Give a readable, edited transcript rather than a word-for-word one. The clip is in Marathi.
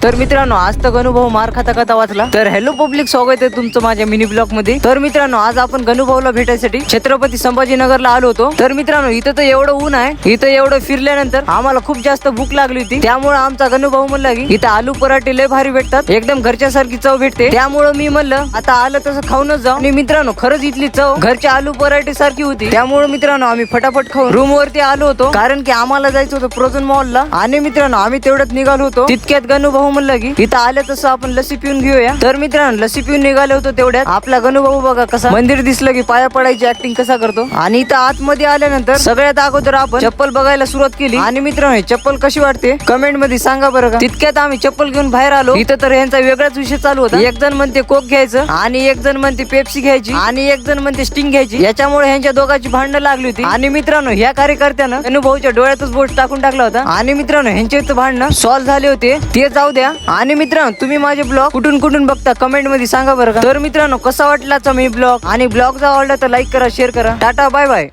तर मित्रांनो आज तर गणूभाऊ मार खाता खाता वाचला. तर हॅलो पब्लिक, स्वागत आहे तुमचं माझ्या मिनी ब्लॉग मध्ये. तर मित्रांनो आज आपण गणूभाऊला भेटायसाठी छत्रपती संभाजीनगरला आलो होतो. तर मित्रांनो इथं तर एवढं ऊन आहे, इथं एवढं फिरल्यानंतर आम्हाला खूप जास्त भूक लागली होती. त्यामुळे आमचा गणूभाऊ म्हणला की इथं आलू पराठे लय भारी भेटतात, एकदम घरच्या सारखी चव भेटते. त्यामुळे मी म्हणलं आता आलं तसं खाऊनच जाऊ. आणि मित्रांनो खरंच इथली चव घरच्या आलू पराठे सारखी होती. त्यामुळे मित्रांनो आम्ही फटाफट खाऊन रूम वरती आलो होतो, कारण की आम्हाला जायचं होतं प्रोझन मॉलला. आणि मित्रांनो आम्ही तेवढ्यात निघालो होतो, तितक्यात गणूभाऊ म्हणलं की इथं आलं तसं आपण लस्सी पिऊन घेऊया. तर मित्रांनो लस्सी पिऊन निघाले होतो, तेवढ्यात आपला गणूभाऊ बघा कसा मंदिर दिसलं की पाया पडायची ऍक्टिंग कसा करतो. आणि इथं आतमध्ये आल्यानंतर सगळ्यात अगोदर आपण चप्पल बघायला सुरुवात केली. आणि मित्रांनो चप्पल कशी वाटते कमेंट मध्ये सांगा बरं का. तितक्यात आम्ही चप्पल घेऊन बाहेर आलो. इथं तर यांचा वेगळाच विषय चालू होता. एक जण म्हणते कोक घ्यायचं, आणि एक जण म्हणते पेप्सी घ्यायची, आणि एक जण म्हणते स्टिंग घ्यायची. याच्यामुळे ह्यांच्या दोघांची भांडणं लागली होती. आणि मित्रांनो ह्या कार्यकर्त्यानं गणूभाऊच्या डोळ्यातच बोट टाकून टाकला होता. आणि मित्रांनो ह्यांचे भांडणं सॉल्व्ह झाले होते, ते जाऊ द्या. आणि मित्रांनो तुम्ही माझे ब्लॉग कुठून कुठून बघता कमेंट मध्ये सांगा बरं का. तर मित्रांनो कसा वाटला मी ब्लॉग, आणि ब्लॉग जर आवडला तर लाईक करा, शेअर करा. Tata bye bye.